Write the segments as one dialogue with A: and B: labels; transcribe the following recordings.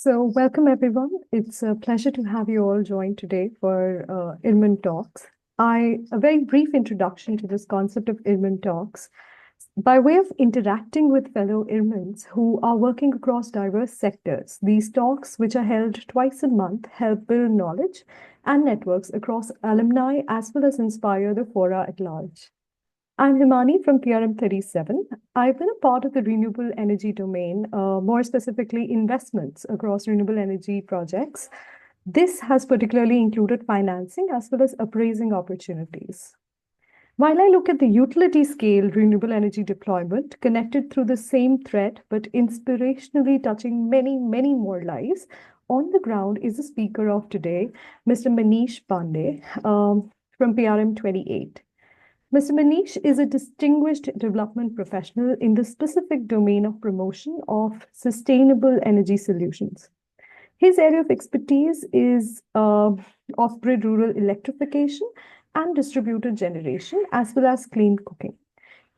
A: Welcome everyone. It's a pleasure to have you all join today for IRMAN Talks. A very brief introduction to this concept of IRMAN Talks. By way of interacting with fellow IRMANs who are working across diverse sectors, these talks, which are held twice a month, help build knowledge and networks across alumni as well as inspire the fora at large. I'm Himani from PRM 37. I've been a part of the renewable energy domain, more specifically investments across renewable energy projects. This has particularly included financing as well as appraising opportunities. While I look at the utility scale renewable energy deployment connected through the same thread, but inspirationally touching many, many more lives, on the ground is the speaker of today, Mr. Manish Pandey from PRM 28. Mr. Manish is a distinguished development professional in the specific domain of promotion of sustainable energy solutions. His area of expertise is off-grid rural electrification and distributed generation, as well as clean cooking.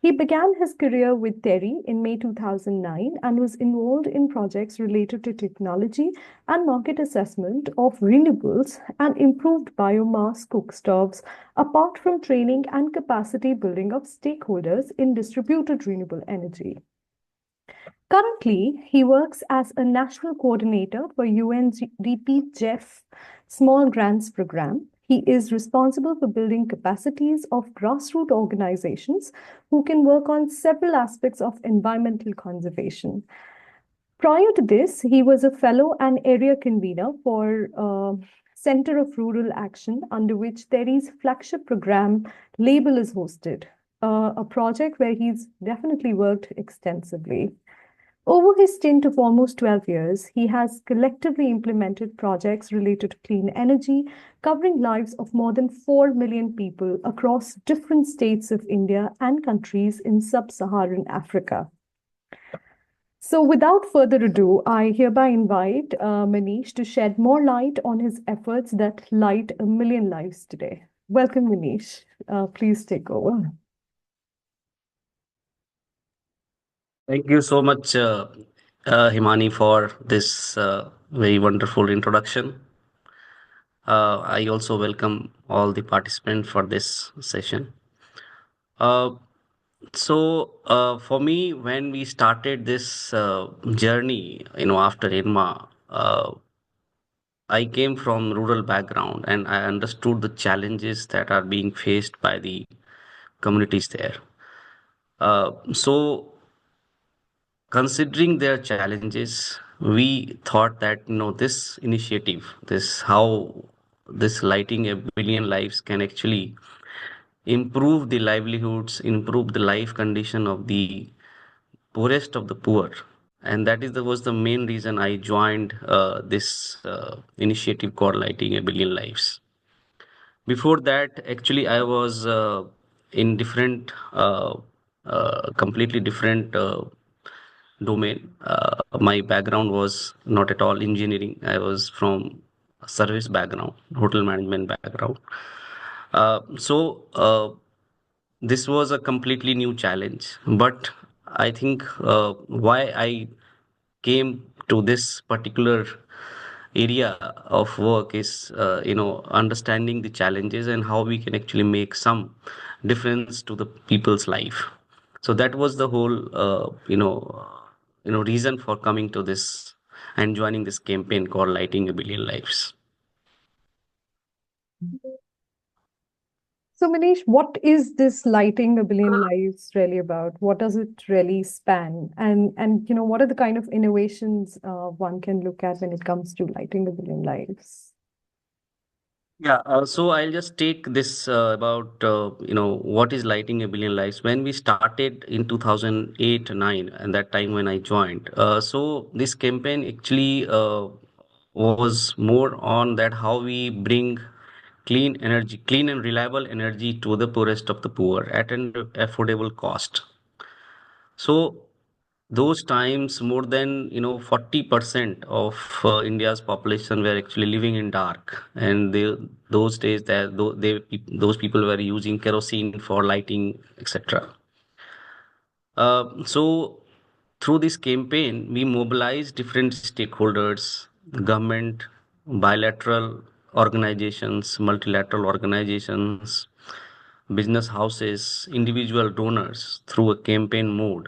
A: He began his career with Terry in May 2009 and was involved in projects related to technology and market assessment of renewables and improved biomass cookstoves, apart from training and capacity building of stakeholders in distributed renewable energy. Currently, he works as a national coordinator for UNDP JEF Small Grants Program. He is responsible for building capacities of grassroots organizations who can work on several aspects of environmental conservation. Prior to this, he was a fellow and area convener for Center of Rural Action, under which Terry's flagship program label is hosted, a project where he's definitely worked extensively. Over his stint of almost 12 years, he has collectively implemented projects related to clean energy, covering lives of more than 4 million people across different states of India and countries in sub-Saharan Africa. So without further ado, I hereby invite Manish to shed more light on his efforts that light a million lives today. Welcome, Manish. Please take over.
B: Thank you so much, Himani, for this very wonderful introduction. I also welcome all the participants for this session. Uh, for me, when we started this journey, after IRMA, I came from rural background and I understood the challenges that are being faced by the communities there. So considering their challenges, we thought that this initiative, this how this lighting a billion lives can actually improve the livelihoods, improve the life condition of the poorest of the poor, and that is was the main reason I joined this initiative called Lighting a Billion Lives. Before that, actually, I was in different, completely different domain. My background was not at all engineering. I was from a service background, hotel management background. So this was a completely new challenge. But I think why I came to this particular area of work is understanding the challenges and how we can actually make some difference to the people's life. So that was the whole reason for coming to this and joining this campaign called Lighting a Billion Lives.
A: So, Manish, what is this lighting a billion lives really about? What does it really span? And what are the kind of innovations one can look at when it comes to lighting a billion lives?
B: Yeah, so I'll just take this about what is Lighting a Billion Lives. When we started in 2008-9, and that time when I joined, so this campaign actually was more on that how we bring clean energy, clean and reliable energy to the poorest of the poor at an affordable cost. So those times, more than 40% of India's population were actually living in dark, and those days that those people were using kerosene for lighting, etc. So through this campaign, we mobilized different stakeholders government, bilateral organizations, multilateral organizations, business houses, individual donors through a campaign mode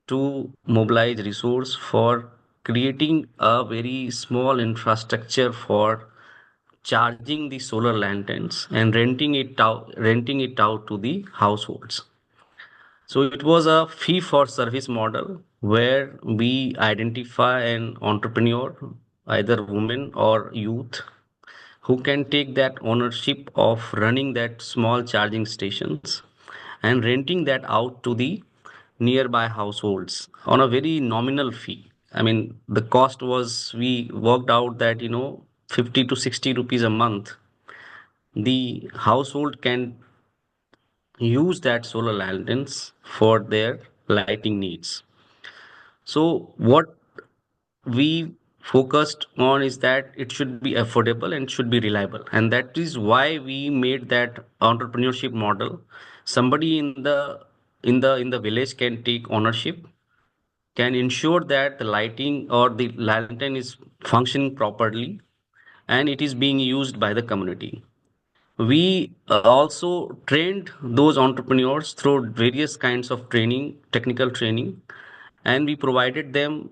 B: to mobilize resource for creating a very small infrastructure for charging the solar lanterns and renting it out to the households. So it was a fee for service model where we identify an entrepreneur, either woman or youth, who can take that ownership of running that small charging stations and renting that out to the nearby households on a very nominal fee. I mean, the cost was, we worked out that, 50 to 60 rupees a month, the household can use that solar lanterns for their lighting needs. So what we focused on is that it should be affordable and should be reliable, and that is why we made that entrepreneurship model. Somebody in the village can take ownership, can ensure that the lighting or the lantern is functioning properly, and it is being used by the community. We also trained those entrepreneurs through various kinds of training, technical training, and we provided them,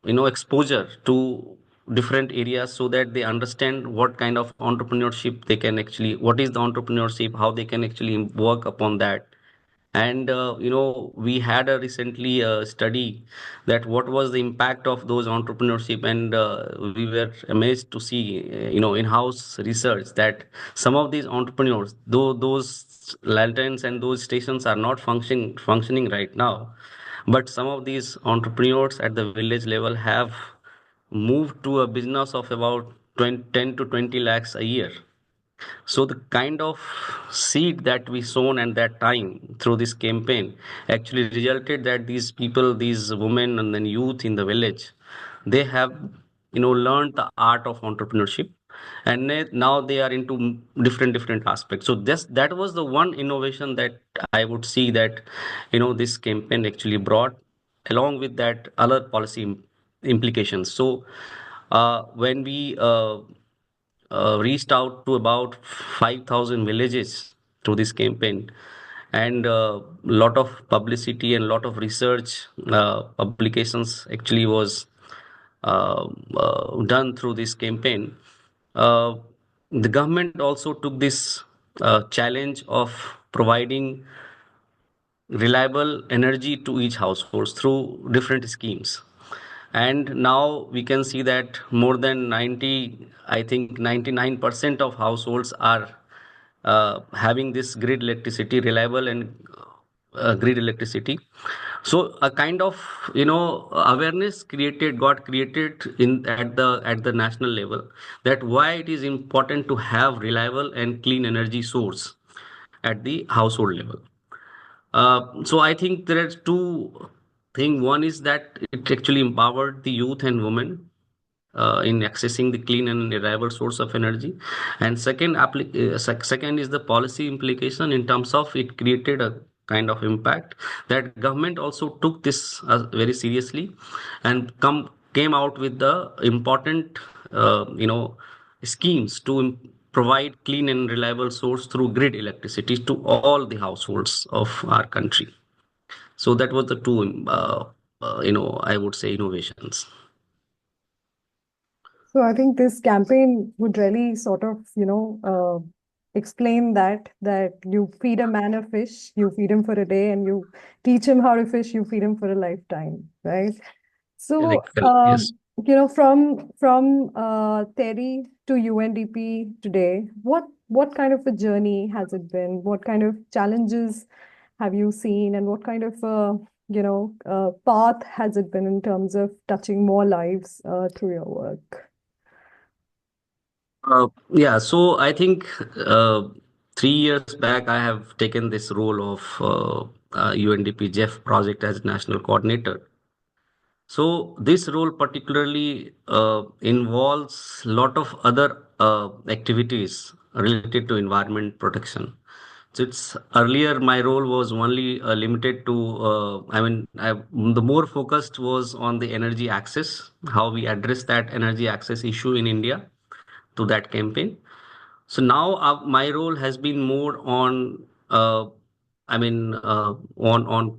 B: exposure to different areas so that they understand what kind of entrepreneurship they can actually, what is the entrepreneurship, how they can actually work upon that. And we had a recently study that what was the impact of those entrepreneurship, and we were amazed to see, in-house research that some of these entrepreneurs, though those lanterns and those stations are not functioning right now, but some of these entrepreneurs at the village level have moved to a business of about 20, 10 to 20 lakhs a year. So the kind of seed that we sown at that time through this campaign actually resulted that these people, these women and then youth in the village, they have, learned the art of entrepreneurship, and now they are into different aspects. So that was the one innovation that I would see that, this campaign actually brought, along with that other policy implications. So when we reached out to about 5,000 villages through this campaign, and a lot of publicity and lot of research publications actually was done through this campaign. uh, the government also took this challenge of providing reliable energy to each household through different schemes. And now we can see that more than 90, I think 99% of households are having this grid electricity, reliable and grid electricity. So a kind of, awareness got created in at the national level, that why it is important to have reliable and clean energy source at the household level. So I think there are two things. One is that it actually empowered the youth and women in accessing the clean and reliable source of energy. And second is the policy implication, in terms of it created a kind of impact that government also took this very seriously, and came out with the important schemes to provide clean and reliable source through grid electricity to all the households of our country. So that was the two, I would say, innovations.
A: So I think this campaign would really sort of, explain that you feed a man a fish, you feed him for a day, and you teach him how to fish, you feed him for a lifetime, right? So,
B: Correct, correct. Yes.
A: from Terry to UNDP today, what kind of a journey has it been? What kind of challenges have you seen, and what kind of path has it been in terms of touching more lives through your work?
B: Yeah, so I think 3 years back, I have taken this role of UNDP Jeff project as national coordinator. So this role particularly involves lot of other activities related to environment protection. So it's earlier my role was only limited to, the more focused was on the energy access, how we address that energy access issue in India to that campaign. So now my role has been more on, on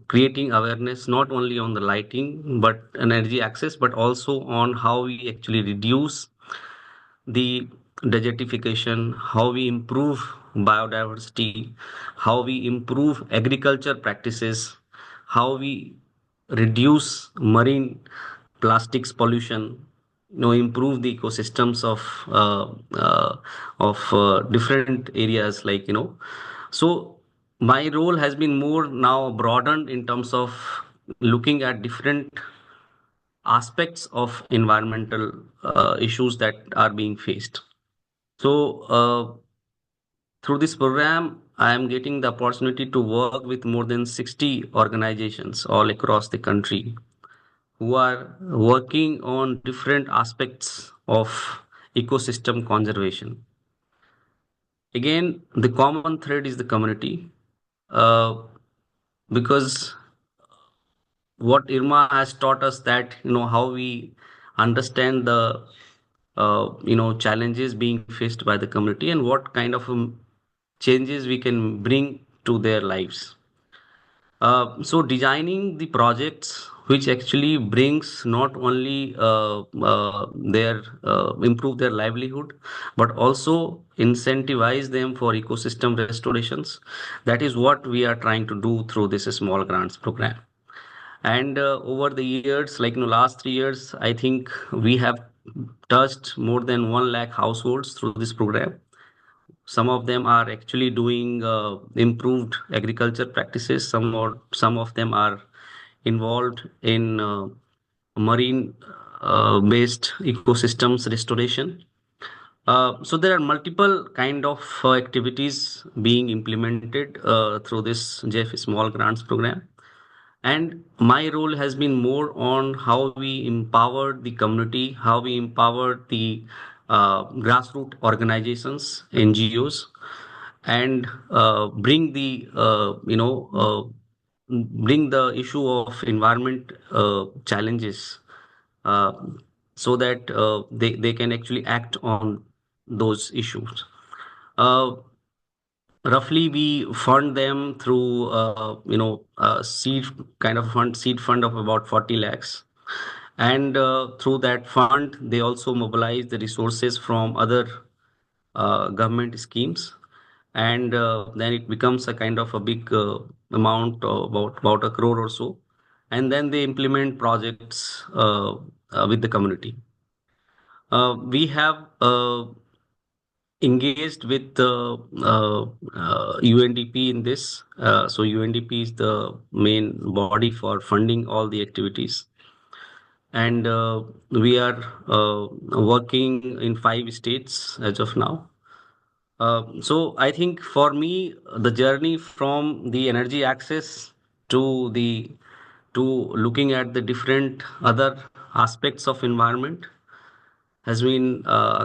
B: creating awareness not only on the lighting but energy access, but also on how we actually reduce the desertification, how we improve biodiversity, how we improve agriculture practices, how we reduce marine plastics pollution, improve the ecosystems of different areas, so my role has been more now broadened in terms of looking at different aspects of environmental issues that are being faced. So, through this program, I am getting the opportunity to work with more than 60 organizations all across the country who are working on different aspects of ecosystem conservation. Again, the common thread is the community, uh, because what Irma has taught us that how we understand the challenges being faced by the community and what kind of changes we can bring to their lives. So designing the projects which actually brings not only their improve their livelihood, but also incentivize them for ecosystem restorations. That is what we are trying to do through this small grants program. And over the years, last 3 years, I think we have touched more than 1 lakh households through this program. Some of them are actually doing improved agriculture practices. Some of them are involved in marine based ecosystems restoration. So there are multiple kind of activities being implemented through this JF Small Grants program. And my role has been more on how we empower the community, how we empower the grassroots organizations, NGOs, and bring the issue of environment challenges, uh, so that they can actually act on those issues. Uh, Roughly, we fund them through seed fund of about 40 lakhs, and through that fund they also mobilize the resources from other government schemes, and then it becomes a kind of a big amount, about a crore or so, and then they implement projects with the community. We have engaged with the UNDP in this. So UNDP is the main body for funding all the activities, and we are working in 5 states as of now. So I think for me, the journey from the energy access to the to looking at the different other aspects of environment has been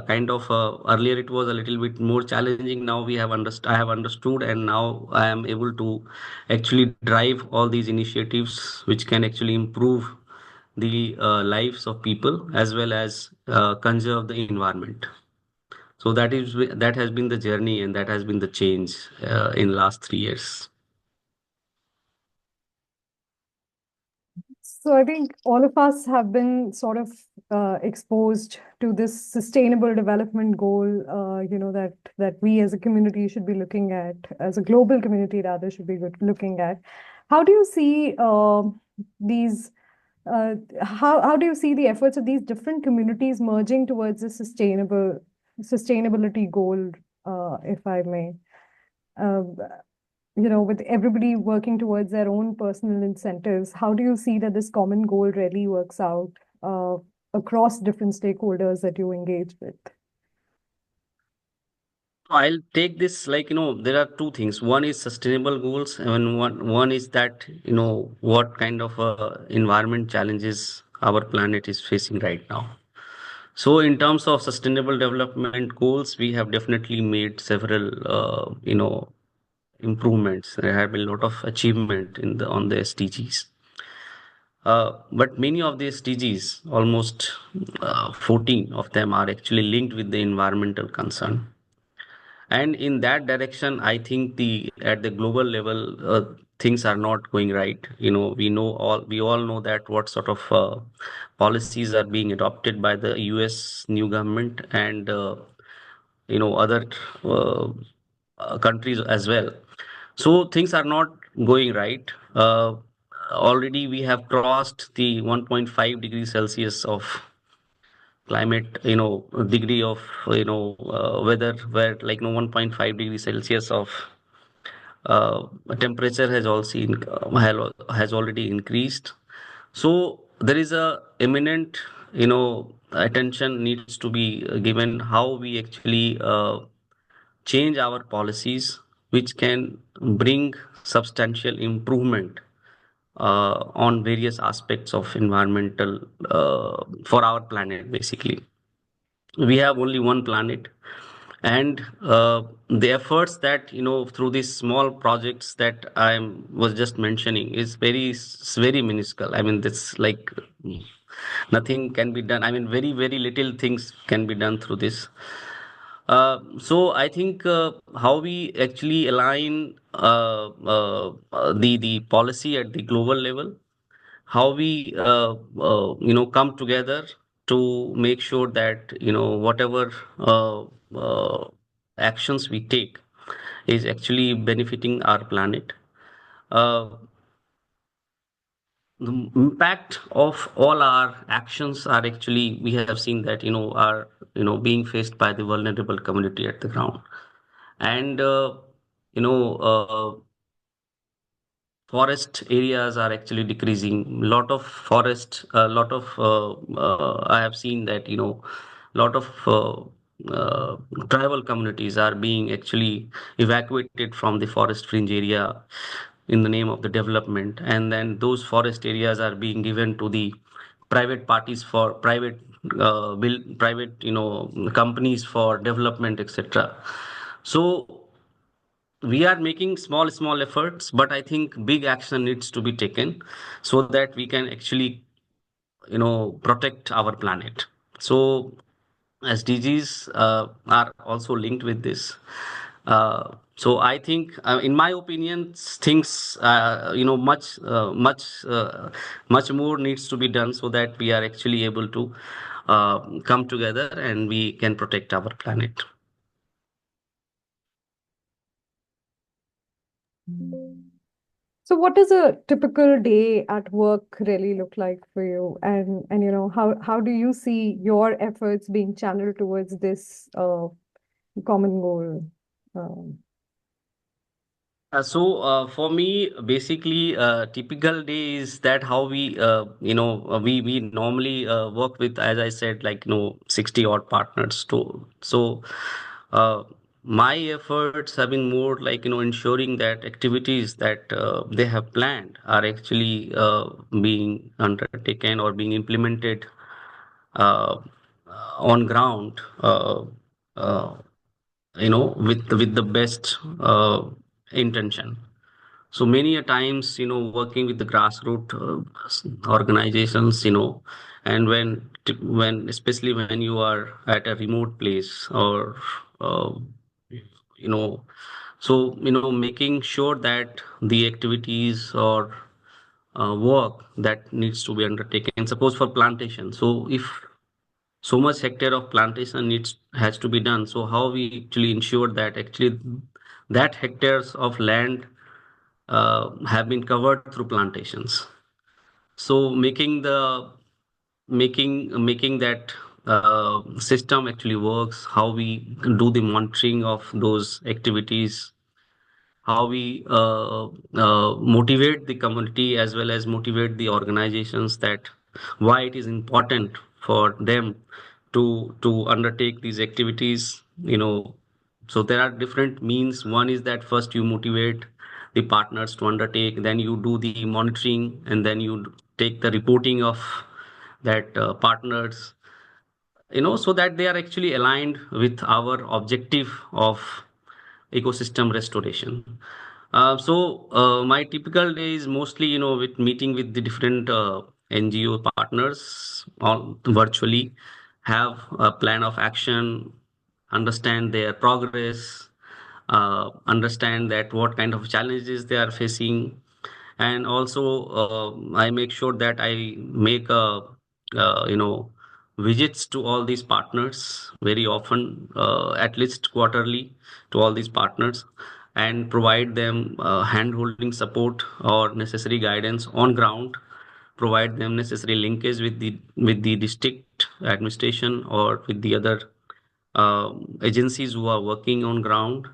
B: kind of earlier it was a little bit more challenging. Now I have understood, and now I am able to actually drive all these initiatives which can actually improve the lives of people as well as conserve the environment. So that has been the journey, and that has been the change in last 3 years.
A: So I think all of us have been sort of exposed to this sustainable development goal, that we as a community should be looking at, as a global community rather, should be looking at. How do you see these? How do you see the efforts of these different communities merging towards a sustainability goal, if I may? Uh, with everybody working towards their own personal incentives, how do you see that this common goal really works out uh, across different stakeholders that you engage with?
B: I'll take this, there are two things. One is sustainable goals, and one is that what kind of environment challenges our planet is facing right now. So in terms of sustainable development goals, we have definitely made several improvements. There have been a lot of achievement in the on the SDGs. But many of the SDGs, almost 14 of them, are actually linked with the environmental concern. And in that direction, I think the at the global level, things are not going right. We all know that what sort of policies are being adopted by the US new government, and other uh, countries as well. So things are not going right. Already we have crossed the 1.5 degrees Celsius of climate, degree of, weather, where, 1.5 degrees Celsius of temperature has already increased. So there is a imminent, attention needs to be given how we actually change our policies, which can bring substantial improvement on various aspects of environmental, for our planet. Basically, we have only one planet, and the efforts that, through these small projects that I was just mentioning is very minuscule. I mean, that's like nothing can be done. I mean, very little things can be done through this. So I think how we actually align the policy at the global level, how we come together to make sure that, whatever uh, actions we take is actually benefiting our planet. Uh, the impact of all our actions are actually, we have seen that, are, being faced by the vulnerable community at the ground. And you know forest areas are actually decreasing. Lot of forest, a lot of I have seen that, lot of uh, tribal communities are being actually evacuated from the forest fringe area in the name of the development, and then those forest areas are being given to the private parties for private, companies for development, etc. So we are making small efforts, but I think big action needs to be taken so that we can actually, protect our planet. So SDGs are also linked with this. So I think, in my opinion, things, much more needs to be done so that we are actually able to come together and we can protect our planet.
A: So what does a typical day at work really look like for you? And how do you see your efforts being channeled towards this common goal? Um,
B: For me, basically, typical day is that how we, we normally work with, as I said, 60 odd partners. Uh, my efforts have been more like, ensuring that activities that they have planned are actually being undertaken or being implemented uh, on ground. Uh, with the best intention. So many a times, working with the grassroots organizations, and when especially when you are at a remote place, or uh, you know making sure that the activities or work that needs to be undertaken, suppose for plantation. So if so much hectare of plantation needs has to be done, so how we actually ensure that actually that hectares of land have been covered through plantations. So making that system actually works, how we do the monitoring of those activities, how we motivate the community as well as motivate the organizations, that why it is important for them to undertake these activities. So there are different means. One is that first you motivate the partners to undertake, then you do the monitoring, and then you take the reporting of that partners, so that they are actually aligned with our objective of ecosystem restoration. My typical day is mostly, with meeting with the different NGO partners all virtually, have a plan of action, understand their progress, understand that what kind of challenges they are facing, and also I make sure that I make visits to all these partners very often, at least quarterly, to all these partners, and provide them hand-holding support or necessary guidance on ground, provide them necessary linkage with the district administration or with the other agencies who are working on ground,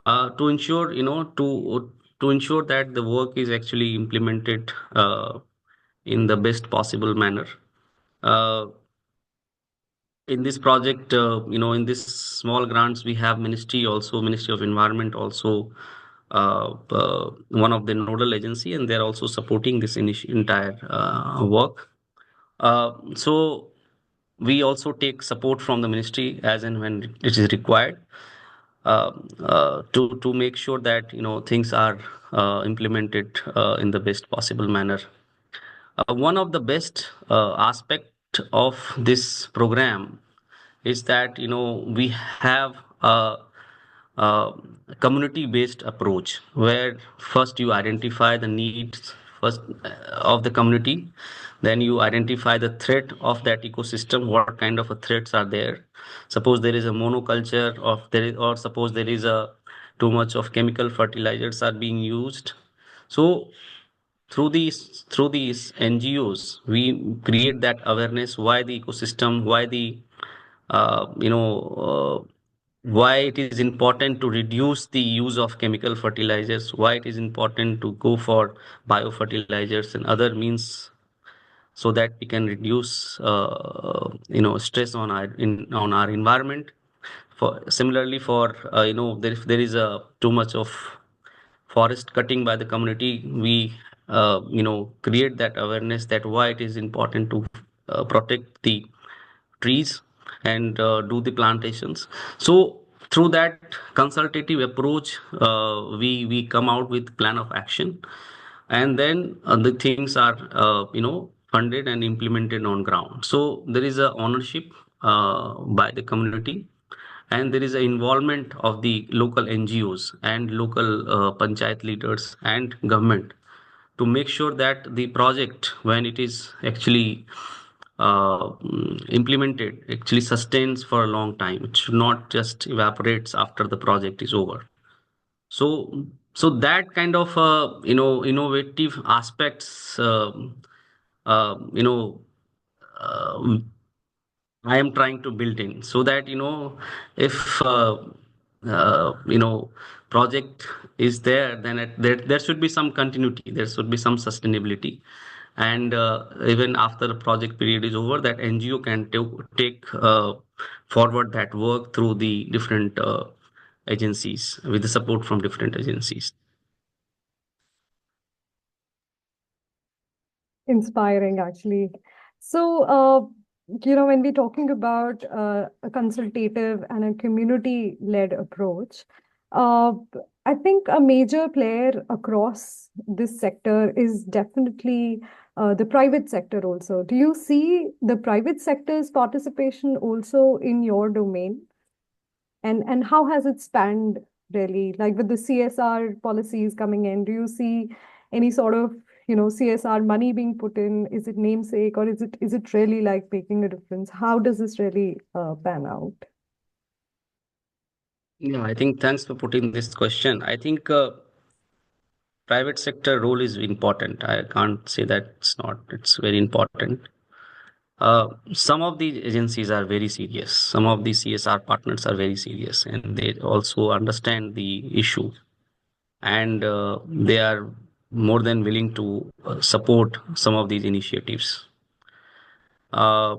B: to ensure, to ensure that the work is actually implemented in the best possible manner. Uh, in this project, in this small grants, we have Ministry of Environment also, one of the nodal agency, and they're also supporting this entire work. So we also take support from the ministry as and when it is required, to make sure that things are implemented in the best possible manner. One of the best aspect of this program is that we have a community based approach, where first you identify the needs first of the community, then you identify the threat of that ecosystem, what kind of a threats are there. Suppose there is a monoculture of there is, or suppose there is a too much of chemical fertilizers are being used. So through these NGOs, we create that awareness, why the ecosystem, why the uh, you know why it is important to reduce the use of chemical fertilizers, why it is important to go for biofertilizers and other means, so that we can reduce stress on our environment. For similarly, for if there is a too much of forest cutting by the community, we create that awareness, that why it is important to protect the trees and do the plantations. So through that consultative approach, we come out with plan of action, and then the things are funded and implemented on ground. So there is a ownership by the community, and there is an involvement of the local NGOs and local panchayat leaders and government, to make sure that the project, when it is actually implemented, actually sustains for a long time. It should not just evaporates after the project is over. So that kind of innovative aspects, you know uh, I am trying to build in, so that if project is there, then there should be some continuity, there should be some sustainability, and even after the project period is over, that NGO can take forward that work through the different agencies, with the support from different agencies.
A: Inspiring, actually. So, when we're talking about a consultative and a community-led approach, uh, I think a major player across this sector is definitely the private sector also. Do you see the private sector's participation also in your domain? And how has it spanned really? Like with the CSR policies coming in, do you see any sort of, CSR money being put in? Is it namesake, or is it really like making a difference? How does this really pan out?
B: Yeah, I think thanks for putting this question. I think private sector role is important. I can't say that it's not. It's very important. Some of the agencies are very serious. Some of the CSR partners are very serious, and they also understand the issue, and they are more than willing to support some of these initiatives. Uh,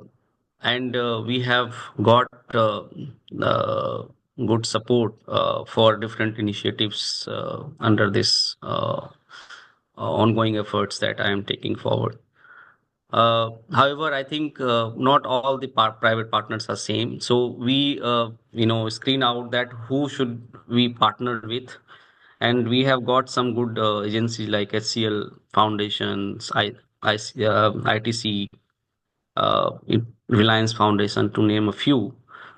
B: and we have got uh, good support for different initiatives under this ongoing efforts that I am taking forward. However, I think not all the private partners are same. So we, screen out that who should we partner with, And we have got some good agencies like HCL Foundations, ITC, Reliance Foundation, to name a few,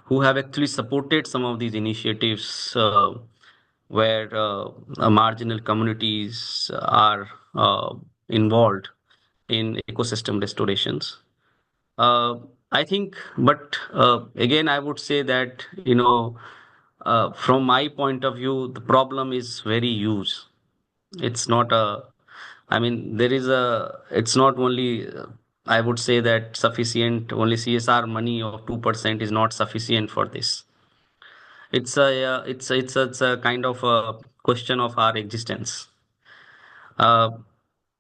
B: who have actually supported some of these initiatives where marginal communities are involved in ecosystem restorations. Uh, I think, but again, I would say that, from my point of view, the problem is very huge. It's not a, I mean, there is a, it's not only, I would say that sufficient, only CSR money of 2% is not sufficient for this. It's a kind of a question of our existence. Uh,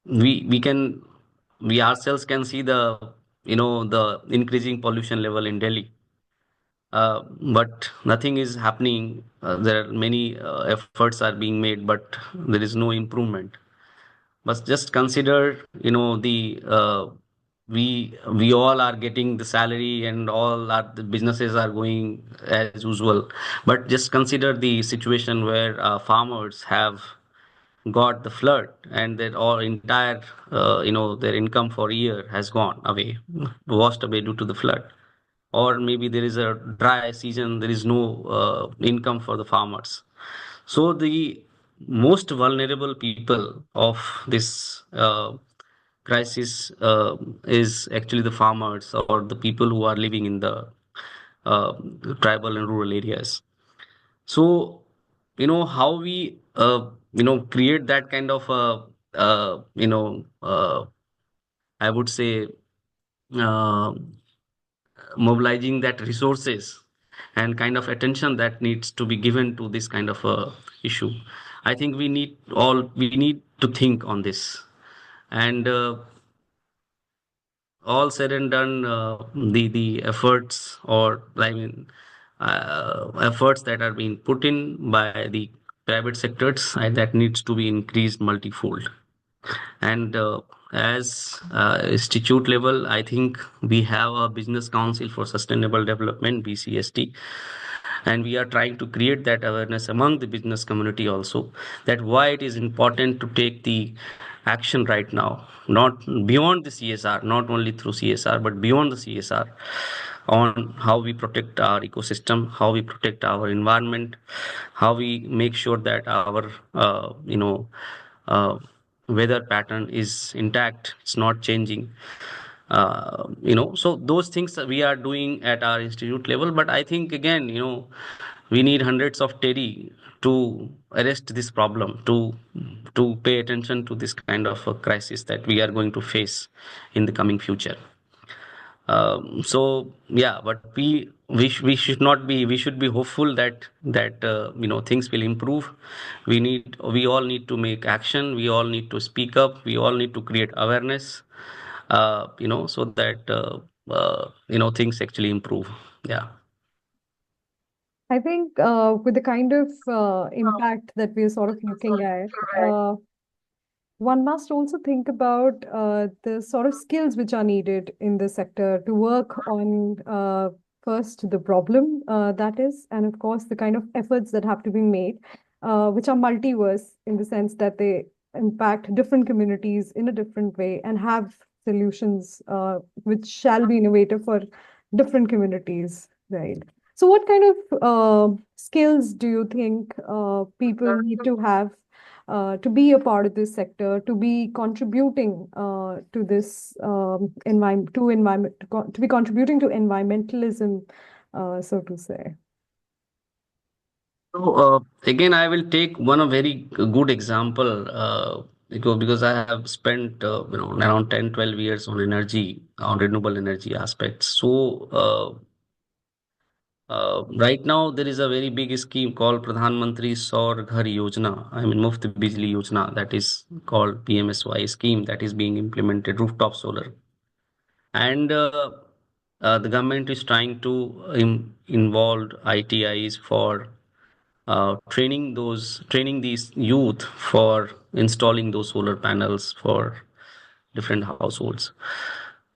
B: we can, we ourselves can see the increasing pollution level in Delhi. But nothing is happening. There are many efforts are being made, but there is no improvement. But just consider, we all are getting the salary, and all our the businesses are going as usual. But just consider the situation where farmers have got the flood, and their all entire, their income for a year has gone away, washed away due to the flood. Or maybe there is a dry season, there is no income for the farmers. So the most vulnerable people of this crisis is actually the farmers, or the people who are living in the uh, tribal and rural areas. So, how we create that kind of I would say, uh, mobilizing that resources and kind of attention that needs to be given to this kind of issue. I think we need to think on this. And all said and done, the efforts, or I mean, efforts that are being put in by the private sectors, that needs to be increased multifold. And as institute level, I think we have a Business Council for Sustainable Development, BCST, and we are trying to create that awareness among the business community also, that why it is important to take the action right now, not beyond the CSR, not only through CSR, but beyond the CSR, on how we protect our ecosystem, how we protect our environment, how we make sure that our uh, weather pattern is intact, it's not changing. So those things that we are doing at our institute level. But I think, again, we need hundreds of teri to arrest this problem, to pay attention to this kind of a crisis that we are going to face in the coming future. So yeah, but we should not be, we should be hopeful that things will improve. We all need to make action, we all need to speak up, we all need to create awareness, so that things actually improve. Yeah.
A: I think with the kind of impact that we're sort of looking at, one must also think about the sort of skills which are needed in the sector to work on first the problem that is, and of course the kind of efforts that have to be made, which are multiverse in the sense that they impact different communities in a different way and have solutions which shall be innovative for different communities, right? So, what kind of skills do you think people need to have to be a part of this sector, to be contributing to this environment, to be contributing to environmentalism, so to say?
B: So again, I will take one a very good example, because I have spent around 10-12 years on energy, on renewable energy aspects. So right now, there is a very big scheme called Pradhan Mantri Saur Ghar Yojana. I mean, Muft Bijli Yojana, that is called PMSY scheme, that is being implemented, rooftop solar. And the government is trying to involve ITIs for training these youth for installing those solar panels for different households.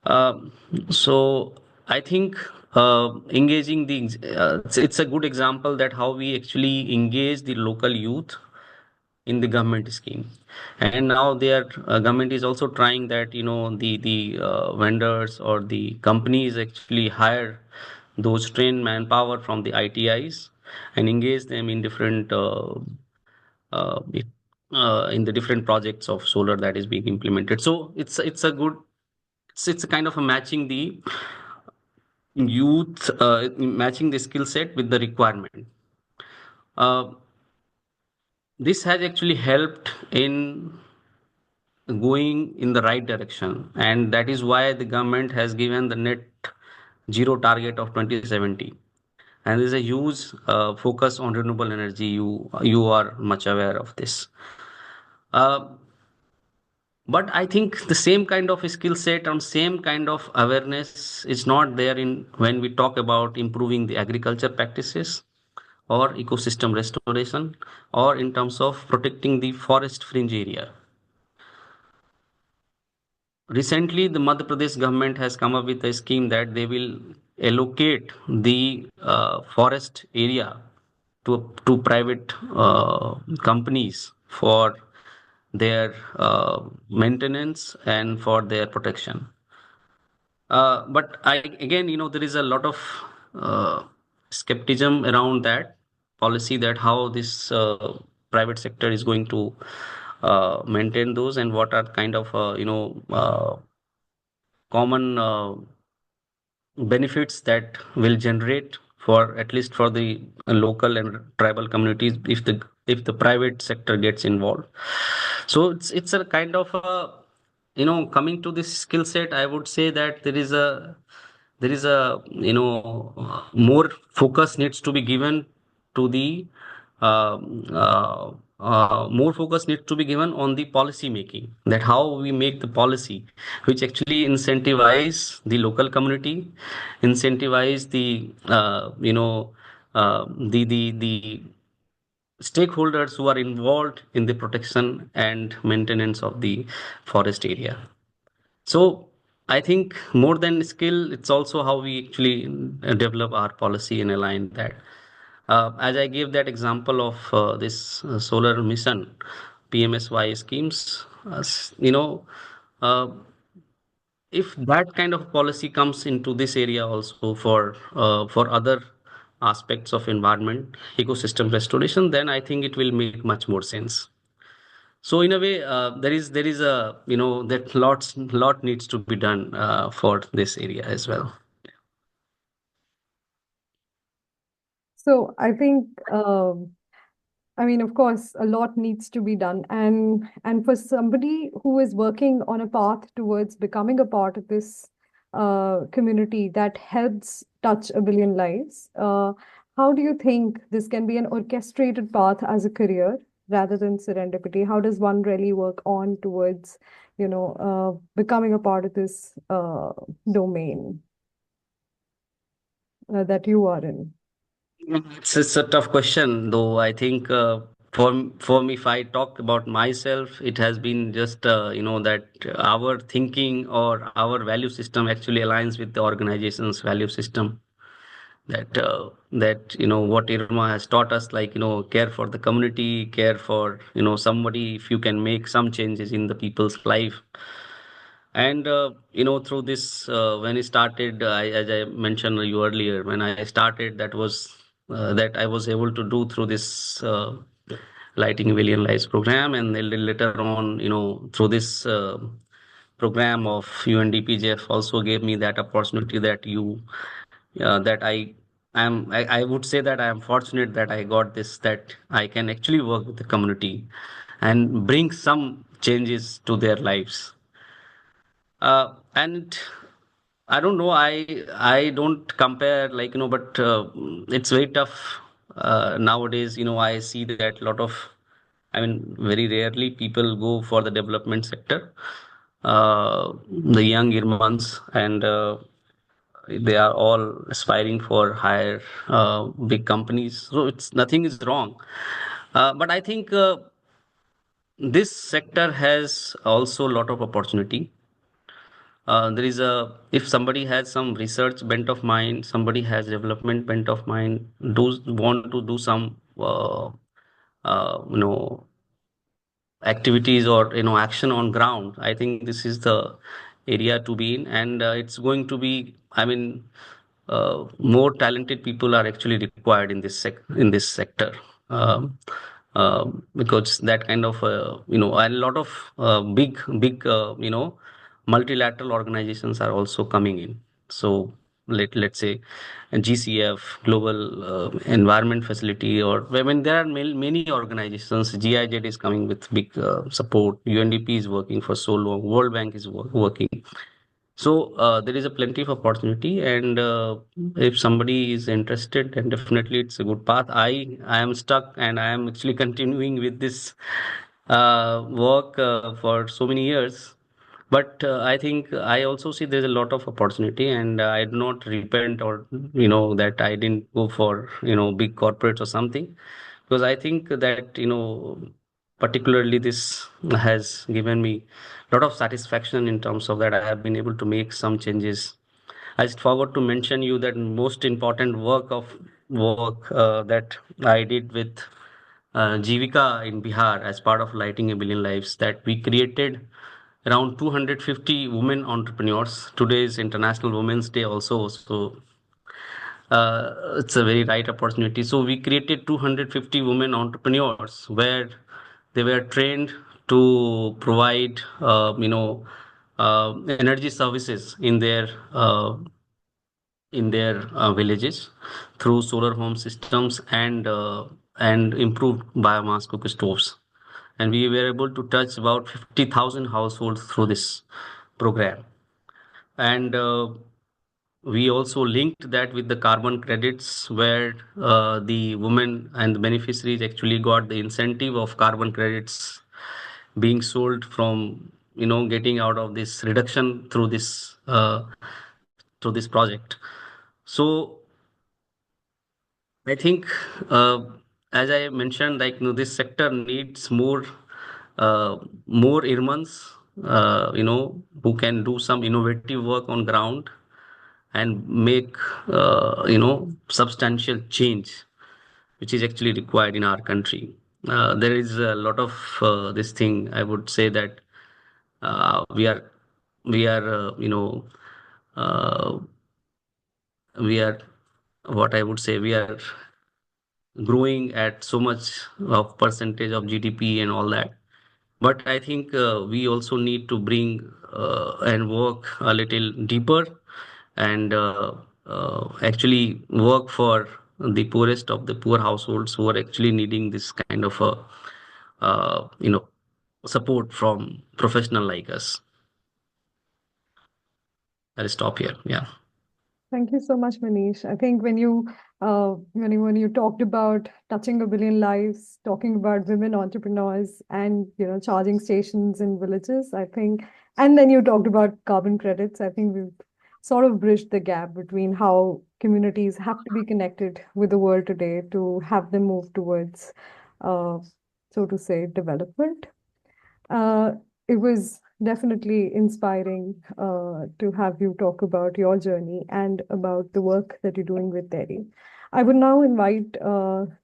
B: Um, so I think engaging it's a good example that how we actually engage the local youth in the government scheme. And now their government is also trying that, the vendors or the companies actually hire those trained manpower from the ITIs and engage them in different uh, it- in the different projects of solar that is being implemented. So it's a good, it's a kind of a matching the youth, matching the skill set with the requirement. uh, this has actually helped in going in the right direction, and that is why the government has given the net zero target of 2070. And there's a huge focus on renewable energy. You are much aware of this. uh, but I think the same kind of skill set and same kind of awareness is not there in when we talk about improving the agriculture practices or ecosystem restoration, or in terms of protecting the forest fringe area. Recently, the Madhya Pradesh government has come up with a scheme that they will allocate the forest area to private companies for their maintenance and for their protection. But I again, there is a lot of uh, skepticism around that policy, that how this private sector is going to maintain those, and what are kind of common benefits that will generate for at least for the local and tribal communities if the private sector gets involved. So it's a kind of a, coming to this skill set, I would say that there is a more focus needs to be given to the more focus needs to be given on the policy making, that how we make the policy which actually incentivize the local community, incentivize the the stakeholders who are involved in the protection and maintenance of the forest area. So I think more than skill, it's also how we actually develop our policy and align that. As I gave that example of this solar mission, PMSY schemes, uh, if that kind of policy comes into this area also for other aspects of environment, ecosystem restoration, then I think it will make much more sense. So in a way, there is a, that lot needs to be done for this area as well.
A: So I think, I mean, of course, a lot needs to be done, and for somebody who is working on a path towards becoming a part of this community that helps touch a billion lives, how do you think this can be an orchestrated path as a career rather than serendipity? How does one really work on towards, becoming a part of this domain that you are in?
B: It's a tough question, though. I think for me, if I talk about myself, it has been just that our thinking or our value system actually aligns with the organization's value system. That what IRMA has taught us, like, care for the community, care for somebody, if you can make some changes in the people's life. And through this, when I started, as I mentioned you earlier, when I started, that was that I was able to do through this lighting a billion lives program. And then later on, through this program of UNDPJF also gave me that opportunity, that I would say that I am fortunate that I got this, that I can actually work with the community and bring some changes to their lives. And I don't know, I don't compare, like, but it's very tough nowadays. I see that a lot of, I mean, very rarely people go for the development sector, the young Irmans, and they are all aspiring for higher big companies. So it's nothing is wrong, but I think this sector has also a lot of opportunity. There is a, if somebody has some research bent of mind, somebody has development bent of mind, do want to do some uh, you know activities or action on ground, I think this is the area to be in. And it's going to be, I mean, more talented people are actually required in in this sector. um, because that kind of a lot of big multilateral organizations are also coming in. So let's say GCF, Global Environment Facility, or I mean there are many organizations. GIZ is coming with big support. UNDP is working for so long. World Bank is working. So there is a plenty of opportunity, and if somebody is interested, then definitely it's a good path. I am stuck, and I am actually continuing with this work for so many years. But I think I also see there's a lot of opportunity, and I do not repent, or that I didn't go for big corporates or something, because I think that particularly this has given me a lot of satisfaction in terms of that I have been able to make some changes. I just forgot to mention you that most important work that I did with Jivika in Bihar as part of Lighting a Billion Lives, that we created around 250 women entrepreneurs. Today is International Women's Day also, so it's a very right opportunity. So we created 250 women entrepreneurs where they were trained to provide, energy services in their villages through solar home systems and improved biomass cook stoves. And we were able to touch about 50,000 households through this program. And we also linked that with the carbon credits, where the women and the beneficiaries actually got the incentive of carbon credits being sold from getting out of this reduction through this project. So I think, uh, as I mentioned, like this sector needs more IRMANs, who can do some innovative work on ground and make substantial change, which is actually required in our country. There is a lot of this thing. I would say that uh, we are we are uh, we are what I would say, we are growing at so much of percentage of GDP and all that. But I think we also need to bring and work a little deeper, and actually work for the poorest of the poor households who are actually needing this kind of support from professional like us. I'll stop here. Yeah.
A: Thank you so much, Manish. I think when you talked about touching a billion lives, talking about women entrepreneurs and charging stations in villages, I think, and then you talked about carbon credits. I think we've sort of bridged the gap between how communities have to be connected with the world today to have them move towards, uh, so to say, development. Uh, it was definitely inspiring to have you talk about your journey and about the work that you're doing with Terry. I would now invite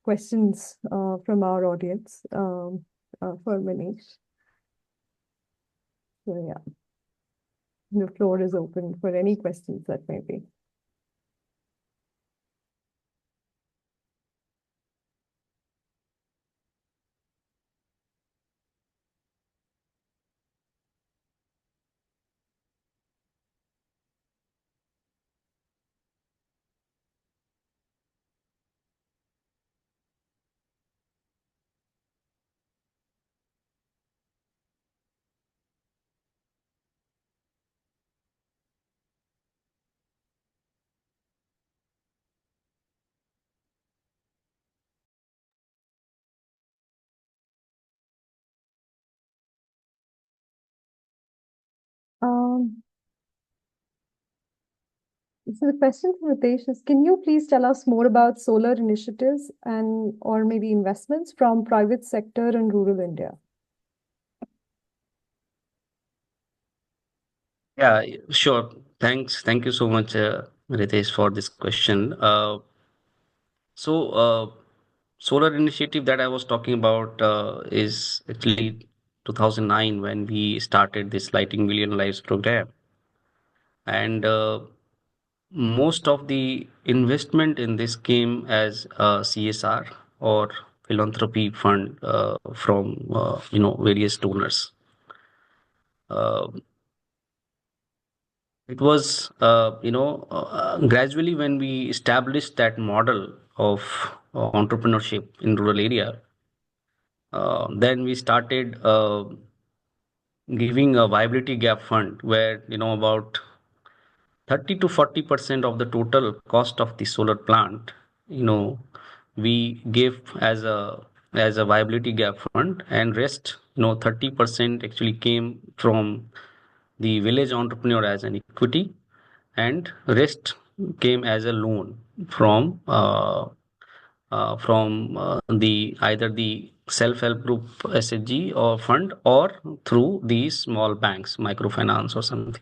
A: questions from our audience for Manish. So, yeah, the floor is open for any questions that may be. Um, so the question for Ritesh is, can you please tell us more about solar initiatives and or maybe investments from private sector in rural India?
B: Yeah, sure. Thanks. Thank you so much, Ritesh, for this question. So, solar initiative that I was talking about is actually 2009 when we started this Lighting Million Lives program. And most of the investment in this came as a CSR or philanthropy fund from various donors. Uh, it was gradually when we established that model of entrepreneurship in rural area. Then we started giving a viability gap fund where about 30 to 40% of the total cost of the solar plant, you know we gave as a viability gap fund, and rest 30% actually came from the village entrepreneur as an equity, and rest came as a loan from the either the self-help group SHG or fund, or through these small banks microfinance or something.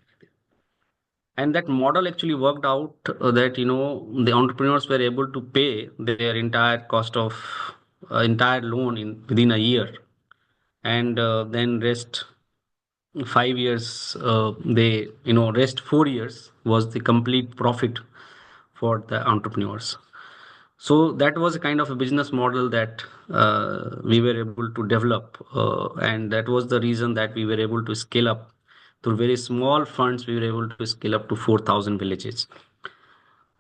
B: And that model actually worked out that the entrepreneurs were able to pay their entire cost of entire loan in within a year, and then rest 5 years, they rest 4 years was the complete profit for the entrepreneurs. So that was a kind of a business model that we were able to develop, and that was the reason that we were able to scale up through very small funds. We were able to scale up to 4,000 villages.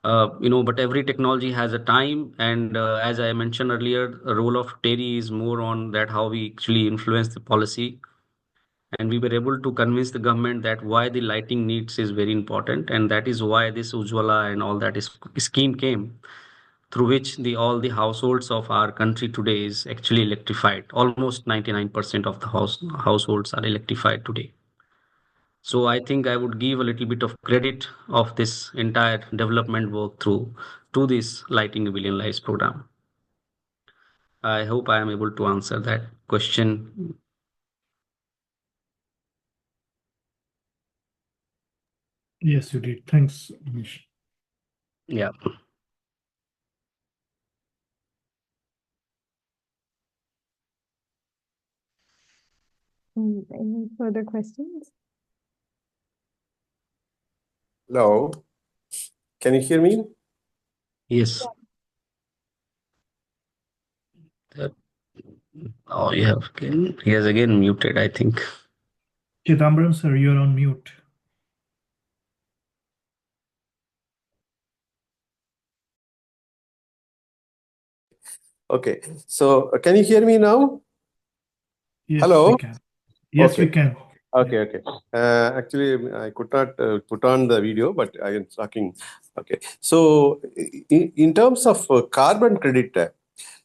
B: But every technology has a time, and as I mentioned earlier, the role of Terry is more on that how we actually influence the policy, and we were able to convince the government that why the lighting needs is very important, and that is why this Ujwala and all that is scheme came, through which the all the households of our country today is actually electrified. Almost 99% of the households are electrified today. So I think I would give a little bit of credit of this entire development work through to this Lighting a Billion Lives program. I hope I am able to answer that question.
C: Yes, you did. Thanks, Manish.
B: Yeah.
A: Any further questions?
D: Hello, can you hear me?
B: Yes. Oh, you have again. He has again muted, I think.
C: Chidambaram, sir, you're on mute.
D: Okay, so can you hear me now?
C: Yes,
D: Hello?
C: we can. Yes, we
D: Okay.
C: can.
D: Okay, okay. Actually, I could not put on the video, but I am talking. Okay, so in terms of carbon credit,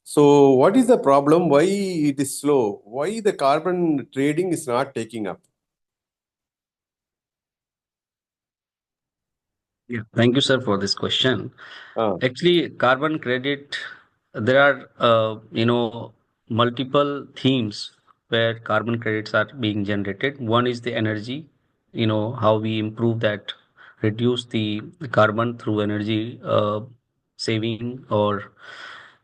D: so what is the problem? Why it is slow? Why the carbon trading is not taking up?
B: Yeah. Thank you, sir, for this question.
D: Ah,
B: Actually, carbon credit, there are, multiple themes where carbon credits are being generated. One is the energy, how we improve that, reduce the carbon through energy saving or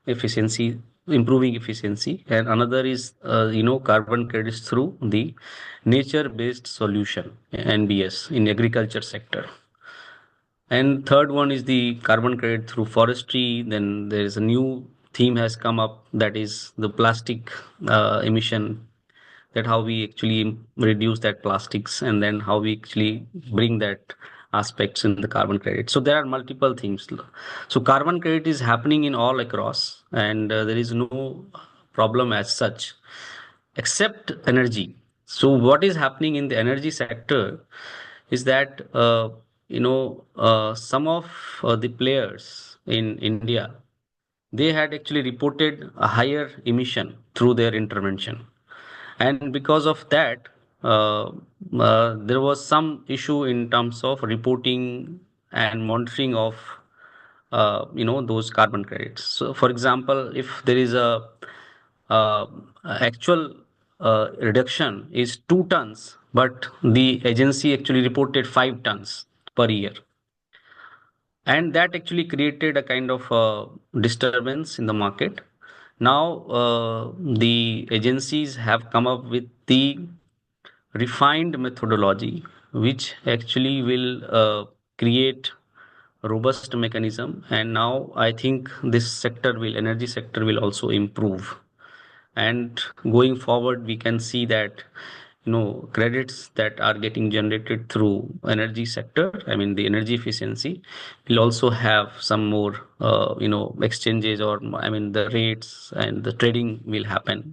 B: efficiency, improving efficiency. And another is, carbon credits through the nature-based solution, NBS, in agriculture sector. And third one is the carbon credit through forestry. Then there is a new theme has come up, that is the plastic emission, that how we actually reduce that plastics, and then how we actually bring that aspects in the carbon credit. So there are multiple themes. So carbon credit is happening in all across, and there is no problem as such, except energy. So what is happening in the energy sector is that some of the players in India, they had actually reported a higher emission through their intervention, and because of that, there was some issue in terms of reporting and monitoring of those carbon credits. So for example, if there is a uh, actual reduction is 2 tons, but the agency actually reported 5 tons per year, and that actually created a kind of disturbance in the market. Now, the agencies have come up with the refined methodology, which actually will create robust mechanism. And now I think this energy sector will also improve. And going forward, we can see that credits that are getting generated through energy sector, I mean the energy efficiency, will also have some more exchanges, or I mean the rates and the trading will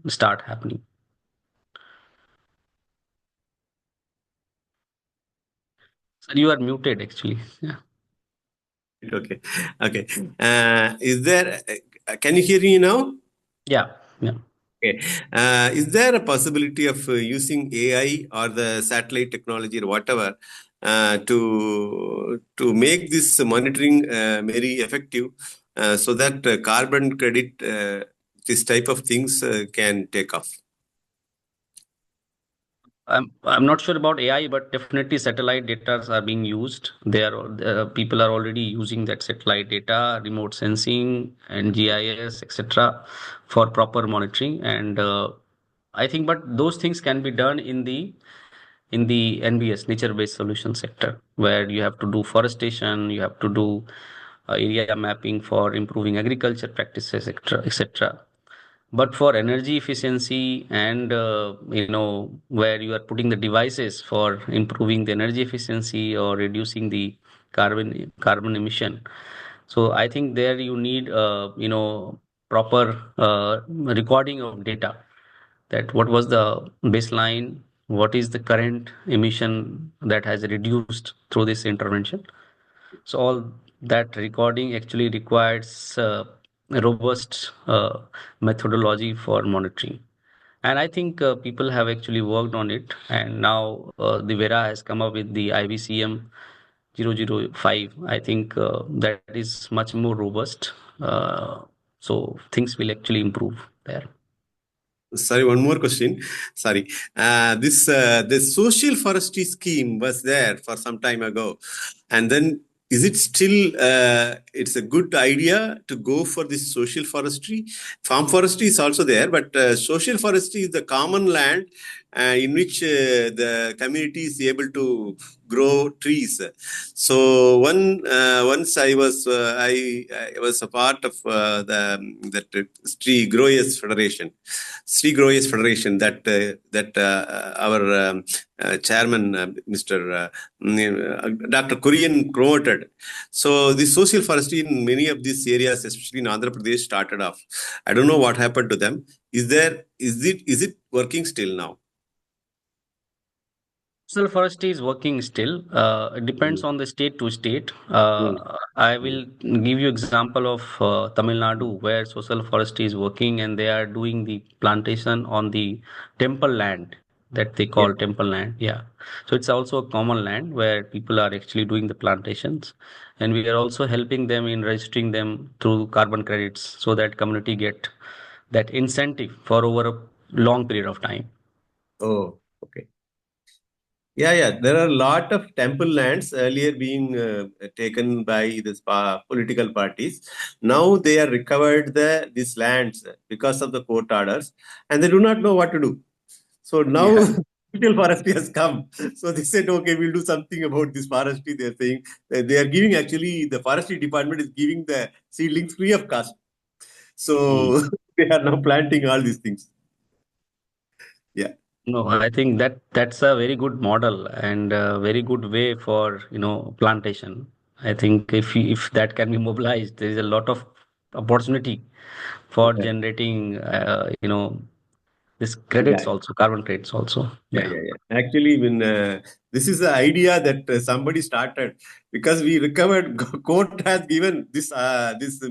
B: start happening. Sir, you are muted actually. Yeah.
D: Okay. Okay. Can you hear me now?
B: Yeah. Yeah.
D: Okay. Is there a possibility of using AI or the satellite technology or whatever to make this monitoring very effective, so that carbon credit, this type of things can take off?
B: I'm not sure about AI, but definitely satellite data are being used. People are already using that satellite data, remote sensing, and GIS, etc., for proper monitoring. And I think, but those things can be done in the NBS, nature-based solution sector, where you have to do forestation, you have to do area mapping for improving agriculture practices, etc., etc. But for energy efficiency and where you are putting the devices for improving the energy efficiency or reducing the carbon emission, so I think there you need proper recording of data, that what was the baseline, what is the current emission that has reduced through this intervention. So all that recording actually requires a robust methodology for monitoring. And I think people have actually worked on it. And now the Vera has come up with the IVCM 005. I think that is much more robust. So things will actually improve there.
D: Sorry, one more question. Sorry. The social forestry scheme was there for some time ago. And then is it still, it's a good idea to go for this social forestry? Farm forestry is also there, but social forestry is the common land in which the community is able to grow trees. So once I was a part of that tree growers federation. Sri Growers Federation, that our chairman, Mr. Dr. Kurian promoted. So the social forestry in many of these areas, especially in Andhra Pradesh, started off. I don't know what happened to them. Is it working still now?
B: Coastal forestry is working still. It depends
D: Mm.
B: on the state to state.
D: Mm.
B: I
D: Mm.
B: will give you example of Tamil Nadu, where social forestry is working, and they are doing the plantation on the temple land that they
D: Yeah.
B: call temple land. Yeah, so it's also a common land where people are actually doing the plantations, and we are also helping them in registering them through carbon credits, so that community get that incentive for over a long period of time.
D: Oh, okay. Yeah, yeah. There are a lot of temple lands earlier being taken by these political parties. Now they are recovered these lands because of the court orders, and they do not know what to do. So now
B: Yeah.
D: retail forestry has come. So they said, okay, we'll do something about this forestry. They're saying they are giving, actually, the forestry department is giving the seedlings free of cost. So they are now planting all these things. Yeah.
B: No, I think that's a very good model and a very good way for plantation. I think if that can be mobilized, there is a lot of opportunity for
D: Yeah.
B: generating this
D: Yeah.
B: credits also, carbon credits also.
D: Yeah,
B: Yeah.
D: yeah, yeah. Actually, when this is the idea that somebody started, because we recovered, court has given this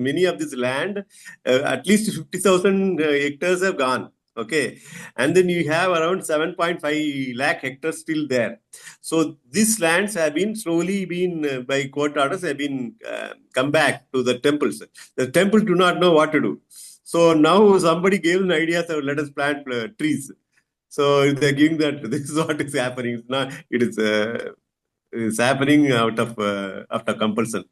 D: many of this land, at least 50,000 hectares have gone. Okay, and then you have around 7.5 lakh hectares still there. So these lands have been slowly been by court orders have been come back to the temples. The temples do not know what to do. So now somebody gave an idea, so let us plant trees. So they're giving that this is what is happening. It's not. It's happening out of after compulsion.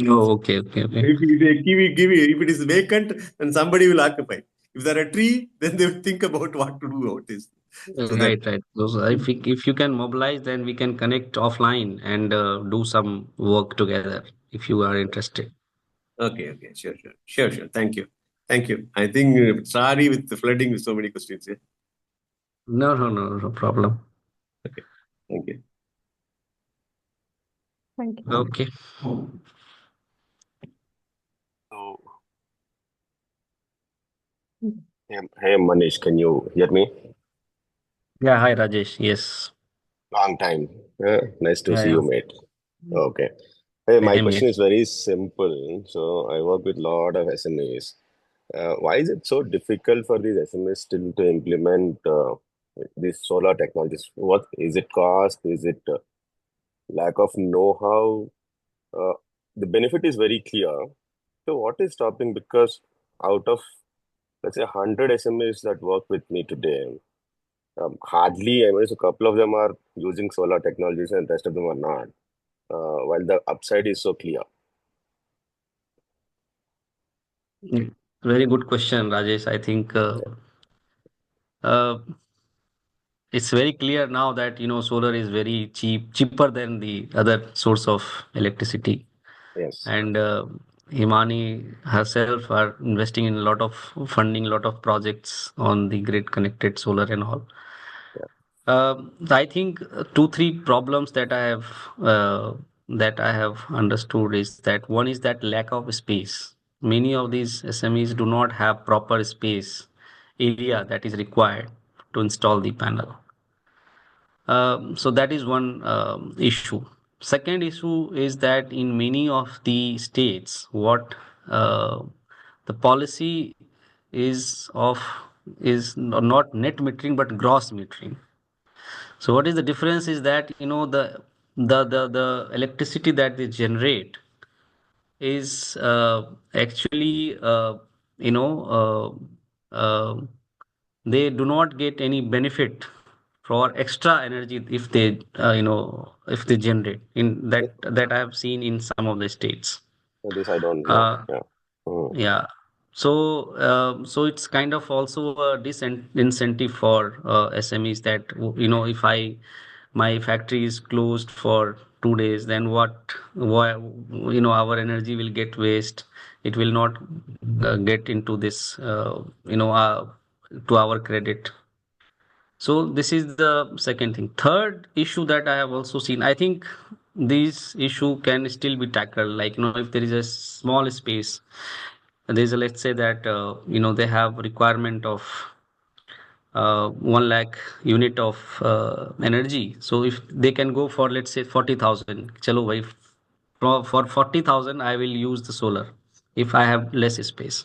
B: Oh, okay.
D: If it is vacant, then somebody will occupy. If there are a tree, then they will think about what to do about this. So that
B: Right. So if you can mobilize, then we can connect offline and do some work together if you are interested.
D: okay, sure. Thank you. I think sorry with the flooding with so many questions. Yeah.
B: No problem.
D: Okay, thank you.
A: Thank you.
B: Okay.
D: So,
A: Mm.
D: hey Manish, can you hear me?
B: Yeah, hi Rajesh. Yes.
D: Long time. Nice to see
B: Yeah.
D: you, mate. Okay. Hey, my
B: Same here.
D: question is very simple. So I work with a lot of SMEs. Why is it so difficult for these SMEs still to implement these solar technologies? What is it cost? Is it lack of know-how? Uh, the benefit is very clear. So what is stopping? Because out of let's say 100 SMEs that work with me today, hardly, I mean, a couple of them are using solar technologies and the rest of them are not. While the upside is so clear.
B: Very good question, Rajesh. I think uh, it's very clear now that solar is very cheaper than the other source of electricity.
D: Yes.
B: And Himani herself are investing in a lot of funding, a lot of projects on the grid connected solar and all.
D: Yeah.
B: I think two, three problems that I have understood is that one is that lack of space. Many of these SMEs do not have proper space area that is required to install the panel. So that is one issue. Second issue is that in many of the states, what the policy is of is not net metering but gross metering. So what is the difference is that the electricity that they generate is actually you know they do not get any benefit for extra energy if they if they generate in that I have seen in some of the states.
D: This I don't know.
B: Uh,
D: Yeah. Mm.
B: yeah. So it's kind of also a disincentive for SMEs that if I my factory is closed for 2 days, then why our energy will get waste. It will not get into this to our credit. So this is the second thing. Third issue that I have also seen, I think this issue can still be tackled. Like, if there is a small space, there's a, let's say that, they have requirement of 1 lakh unit of energy. So if they can go for, let's say 40,000, chalo bhai, for 40,000, I will use the solar if I have less space.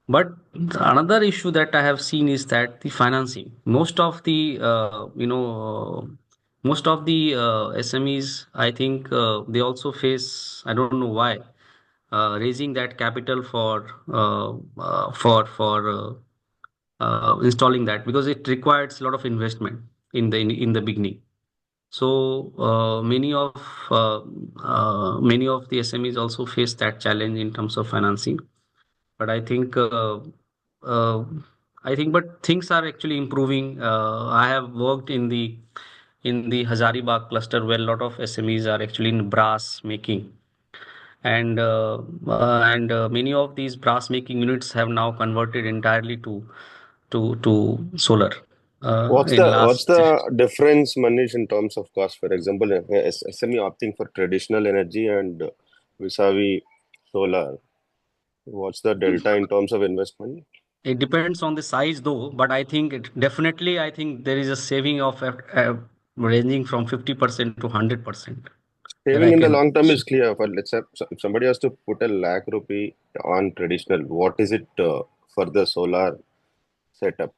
B: But another issue that I have seen is that the financing. Most of the SMEs, I think they also face. I don't know why raising that capital for installing that because it requires a lot of investment in the beginning. So many of the SMEs also face that challenge in terms of financing. But uh, but things are actually improving. I have worked in the Hazaribagh cluster where a lot of SMEs are actually in brass making, and many of these brass making units have now converted entirely to solar in
D: What's
B: last.
D: the difference, Manish, in terms of cost? For example, SME opting for traditional energy and vis-a-vis solar. What's the delta in terms of investment?
B: It depends on the size though, but I think there is a saving of ranging from 50% to 100% that
D: Saving
B: I
D: in the
B: can.
D: long term is clear. But let's say if somebody has to put a lakh rupee on traditional, what is it for the solar setup